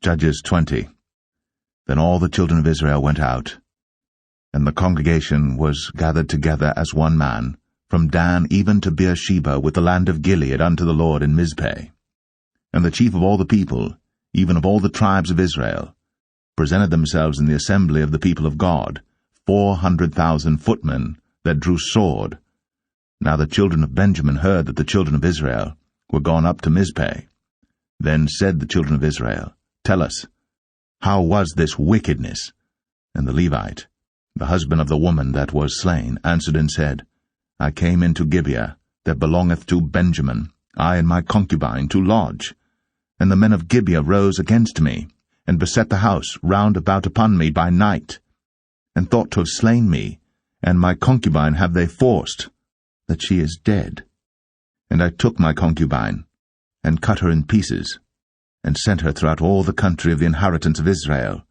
Judges 20. Then all the children of Israel went out, and the congregation was gathered together as one man, from Dan even to Beersheba with the land of Gilead unto the Lord in Mizpeh. And the chief of all the people, even of all the tribes of Israel, presented themselves in the assembly of the people of God, 400,000 footmen that drew sword. Now the children of Benjamin heard that the children of Israel were gone up to Mizpeh. Then said the children of Israel, Tell us, how was this wickedness? And the Levite, the husband of the woman that was slain, answered and said, I came into Gibeah, that belongeth to Benjamin, I and my concubine, to lodge. And the men of Gibeah rose against me, and beset the house round about upon me by night, and thought to have slain me, and my concubine have they forced, that she is dead. And I took my concubine, and cut her in pieces, and sent her throughout all the country of the inheritance of Israel,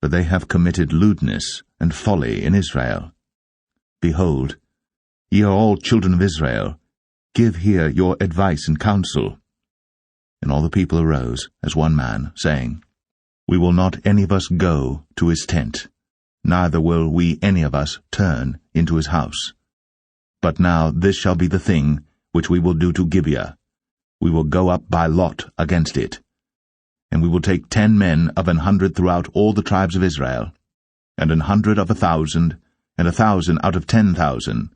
for they have committed lewdness and folly in Israel. Behold, ye are all children of Israel, give here your advice and counsel. And all the people arose as one man, saying, We will not any of us go to his tent, neither will we any of us turn into his house. But now this shall be the thing which we will do to Gibeah. We will go up by lot against it. And we will take 10 men of 100 throughout all the tribes of Israel, and 100 of 1,000, and 1,000 out of 10,000,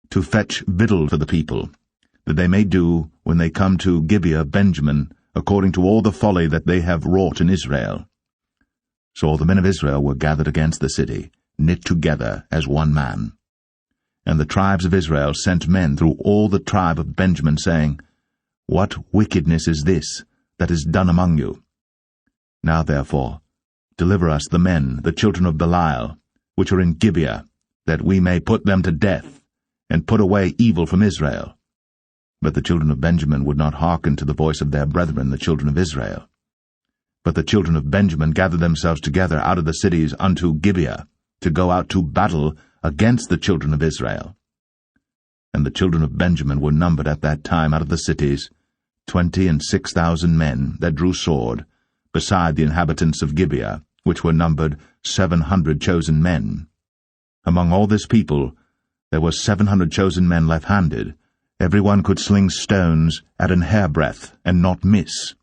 to fetch victual for the people, that they may do, when they come to Gibeah Benjamin, according to all the folly that they have wrought in Israel. So all the men of Israel were gathered against the city, knit together as one man. And the tribes of Israel sent men through all the tribe of Benjamin, saying, What wickedness is this that is done among you? Now therefore, deliver us the men, the children of Belial, which are in Gibeah, that we may put them to death, and put away evil from Israel. But the children of Benjamin would not hearken to the voice of their brethren, the children of Israel. But the children of Benjamin gathered themselves together out of the cities unto Gibeah, to go out to battle against the children of Israel. And the children of Benjamin were numbered at that time out of the cities 26,000 men that drew sword, beside the inhabitants of Gibeah, which were numbered 700 chosen men. Among all this people there were 700 chosen men left-handed. Every one could sling stones at an hairbreadth, and not miss.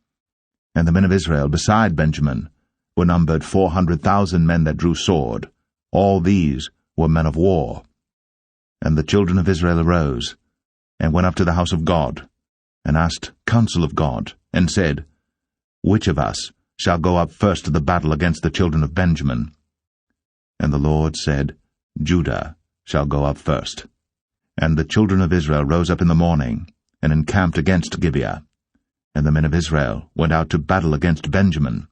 And the men of Israel beside Benjamin were numbered 400,000 men that drew sword. All these were men of war. And the children of Israel arose, and went up to the house of God, and asked counsel of God, and said, Which of us shall go up first to the battle against the children of Benjamin? And the Lord said, Judah shall go up first. And the children of Israel rose up in the morning, and encamped against Gibeah. And the men of Israel went out to battle against Benjamin.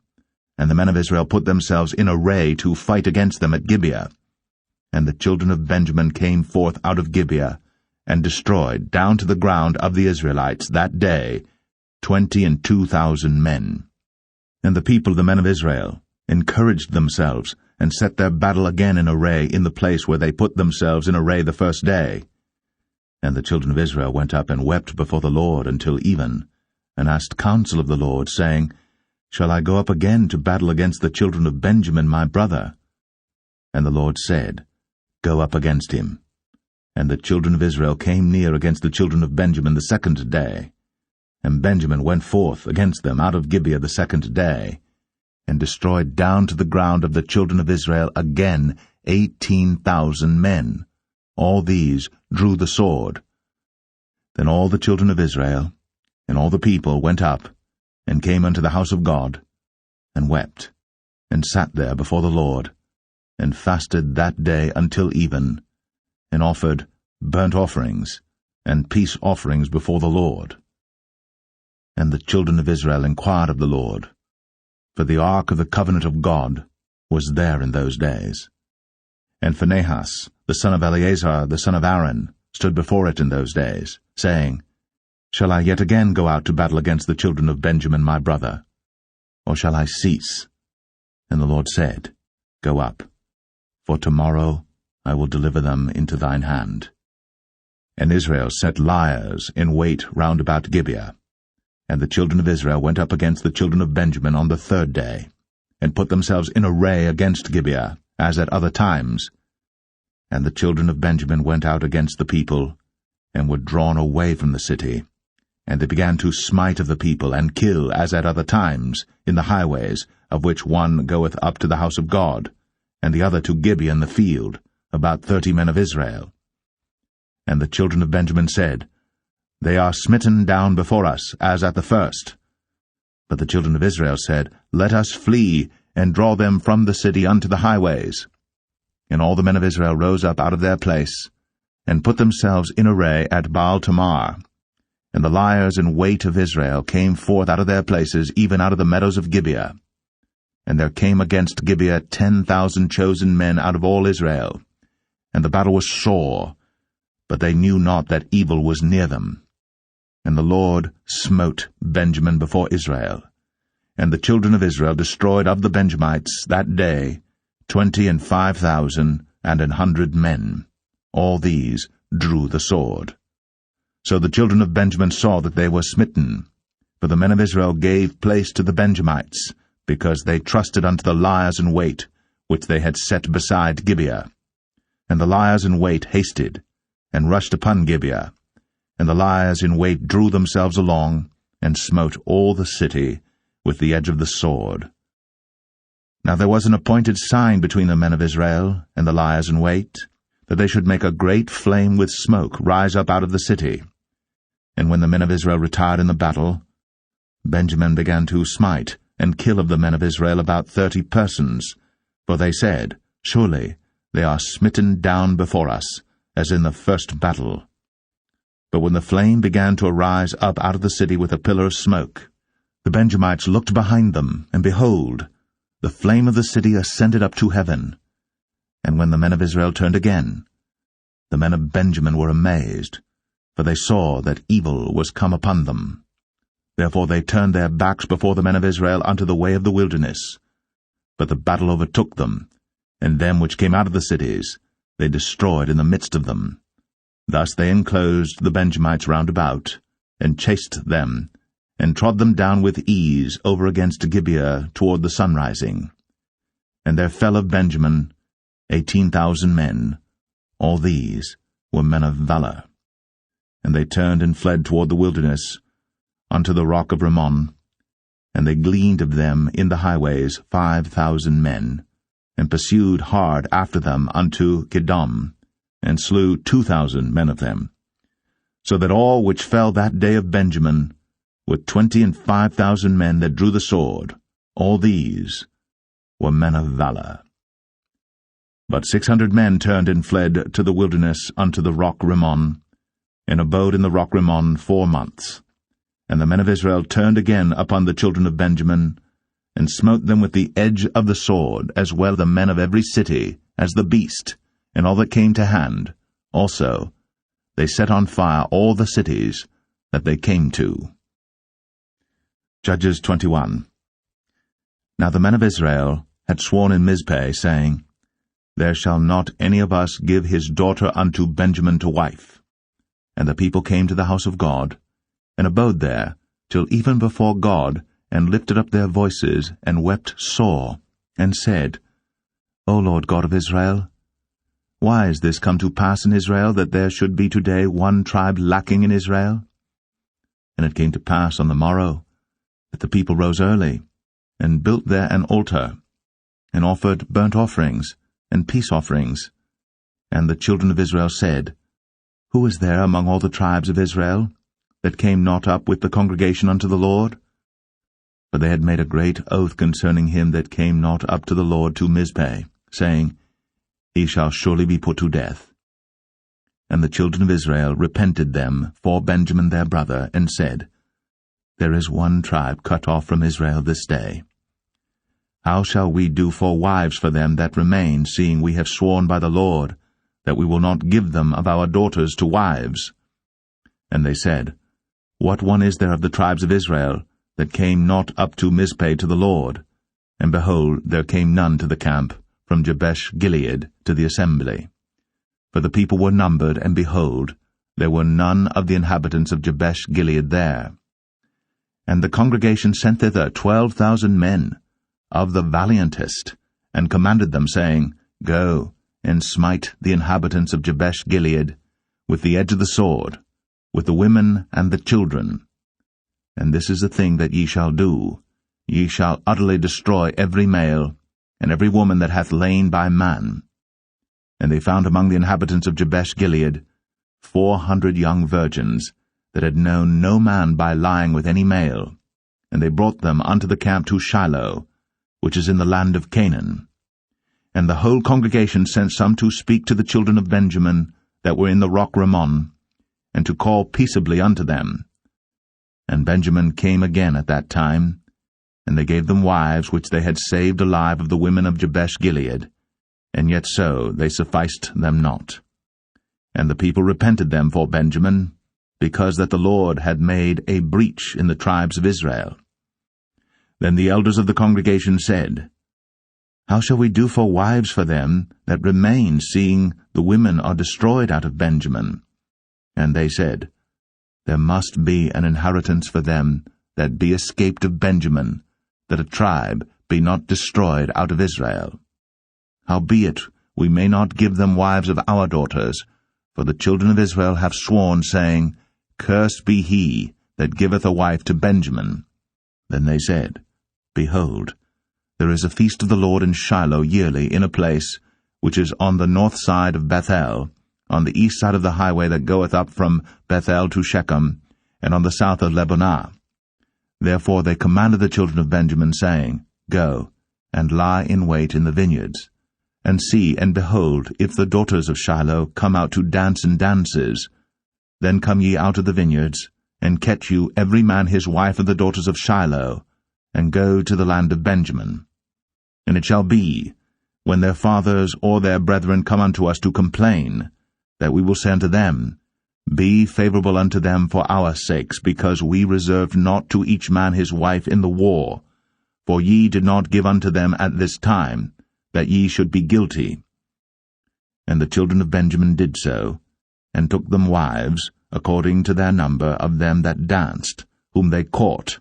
And the men of Israel put themselves in array to fight against them at Gibeah. And the children of Benjamin came forth out of Gibeah, and destroyed down to the ground of the Israelites that day 22,000 men. And the people, the men of Israel, encouraged themselves, and set their battle again in array in the place where they put themselves in array the first day. And the children of Israel went up and wept before the Lord until even, and asked counsel of the Lord, saying, Shall I go up again to battle against the children of Benjamin my brother? And the Lord said, Go up against him. And the children of Israel came near against the children of Benjamin the second day. And Benjamin went forth against them out of Gibeah the second day, and destroyed down to the ground of the children of Israel again 18,000 men. All these drew the sword. Then all the children of Israel and all the people went up, and came unto the house of God, and wept, and sat there before the Lord, and fasted that day until even, and offered burnt offerings and peace offerings before the Lord. And the children of Israel inquired of the Lord, for the ark of the covenant of God was there in those days. And Phinehas, the son of Eleazar, the son of Aaron, stood before it in those days, saying, Shall I yet again go out to battle against the children of Benjamin my brother? Or shall I cease? And the Lord said, Go up, for tomorrow I will deliver them into thine hand. And Israel set liers in wait round about Gibeah. And the children of Israel went up against the children of Benjamin on the third day, and put themselves in array against Gibeah, as at other times. And the children of Benjamin went out against the people, and were drawn away from the city. And they began to smite of the people, and kill, as at other times, in the highways, of which one goeth up to the house of God, and the other to Gibeah in the field, about 30 men of Israel. And the children of Benjamin said, They are smitten down before us, as at the first. But the children of Israel said, Let us flee, and draw them from the city unto the highways. And all the men of Israel rose up out of their place, and put themselves in array at Baal Tamar. And the liers and weight of Israel came forth out of their places, even out of the meadows of Gibeah. And there came against Gibeah 10,000 chosen men out of all Israel. And the battle was sore, but they knew not that evil was near them. And the Lord smote Benjamin before Israel. And the children of Israel destroyed of the Benjamites that day 25,000 and 100 men. All these drew the sword. So the children of Benjamin saw that they were smitten. For the men of Israel gave place to the Benjamites, because they trusted unto the liers in wait, which they had set beside Gibeah. And the liers in wait hasted, and rushed upon Gibeah. And the liers in wait drew themselves along, and smote all the city with the edge of the sword. Now there was an appointed sign between the men of Israel and the liers in wait, that they should make a great flame with smoke rise up out of the city. And when the men of Israel retired in the battle, Benjamin began to smite and kill of the men of Israel about 30 persons, for they said, Surely they are smitten down before us, as in the first battle. But when the flame began to arise up out of the city with a pillar of smoke, the Benjamites looked behind them, and behold, the flame of the city ascended up to heaven. And when the men of Israel turned again, the men of Benjamin were amazed, for they saw that evil was come upon them. Therefore they turned their backs before the men of Israel unto the way of the wilderness. But the battle overtook them, and them which came out of the cities they destroyed in the midst of them. Thus they enclosed the Benjamites round about, and chased them, and trod them down with ease over against Gibeah toward the sunrising. And there fell of Benjamin 18,000 men. All these were men of valor. And they turned and fled toward the wilderness, unto the rock of Rimmon. And they gleaned of them in the highways 5,000 men, and pursued hard after them unto Kidom, and slew 2,000 men of them. So that all which fell that day of Benjamin were 25,000 men that drew the sword. All these were men of valor. But 600 men turned and fled to the wilderness unto the rock Rimmon, and abode in the rock Rimmon 4 months. And the men of Israel turned again upon the children of Benjamin, and smote them with the edge of the sword, as well the men of every city as the beast, and all that came to hand. Also they set on fire all the cities that they came to. Judges 21. Now the men of Israel had sworn in Mizpeh, saying, There shall not any of us give his daughter unto Benjamin to wife. And the people came to the house of God, and abode there till even before God, and lifted up their voices, and wept sore, and said, O Lord God of Israel, why is this come to pass in Israel, that there should be today one tribe lacking in Israel? And it came to pass on the morrow, that the people rose early, and built there an altar, and offered burnt offerings, and peace offerings. And the children of Israel said, Who is there among all the tribes of Israel, that came not up with the congregation unto the Lord? For they had made a great oath concerning him that came not up to the Lord to Mizpeh, saying, He shall surely be put to death. And the children of Israel repented them for Benjamin their brother, and said, There is one tribe cut off from Israel this day. How shall we do for wives for them that remain, seeing we have sworn by the Lord, that we will not give them of our daughters to wives? And they said, What one is there of the tribes of Israel, that came not up to Mizpeh to the Lord? And behold, there came none to the camp, from Jabesh Gilead to the assembly. For the people were numbered, and behold, there were none of the inhabitants of Jabesh Gilead there. And the congregation sent thither 12,000 men, of the valiantest, and commanded them, saying, Go, and smite the inhabitants of Jabesh-Gilead, with the edge of the sword, with the women and the children. And this is the thing that ye shall do. Ye shall utterly destroy every male, and every woman that hath lain by man. And they found among the inhabitants of Jabesh-Gilead 400 young virgins, that had known no man by lying with any male, and they brought them unto the camp to Shiloh, which is in the land of Canaan. And the whole congregation sent some to speak to the children of Benjamin that were in the rock Rimmon, and to call peaceably unto them. And Benjamin came again at that time, and they gave them wives which they had saved alive of the women of Jabesh-Gilead, and yet so they sufficed them not. And the people repented them for Benjamin, because that the Lord had made a breach in the tribes of Israel. Then the elders of the congregation said, How shall we do for wives for them that remain, seeing the women are destroyed out of Benjamin? And they said, There must be an inheritance for them that be escaped of Benjamin, that a tribe be not destroyed out of Israel. Howbeit we may not give them wives of our daughters, for the children of Israel have sworn, saying, Cursed be he that giveth a wife to Benjamin. Then they said, Behold, there is a feast of the Lord in Shiloh yearly in a place which is on the north side of Bethel, on the east side of the highway that goeth up from Bethel to Shechem, and on the south of Lebonah. Therefore they commanded the children of Benjamin, saying, Go, and lie in wait in the vineyards, and see, and behold, if the daughters of Shiloh come out to dance in dances, then come ye out of the vineyards, and catch you every man his wife of the daughters of Shiloh, and go to the land of Benjamin. And it shall be, when their fathers or their brethren come unto us to complain, that we will say unto them, Be favorable unto them for our sakes, because we reserved not to each man his wife in the war, for ye did not give unto them at this time, that ye should be guilty. And the children of Benjamin did so, and took them wives, according to their number of them that danced, whom they caught,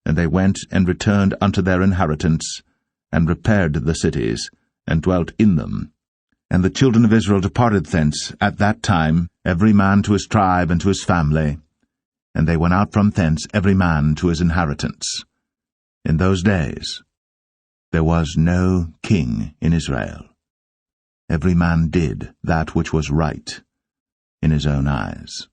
and they went and returned unto their inheritance, and repaired the cities, and dwelt in them. And the children of Israel departed thence at that time, every man to his tribe and to his family, and they went out from thence every man to his inheritance. In those days there was no king in Israel. Every man did that which was right in his own eyes.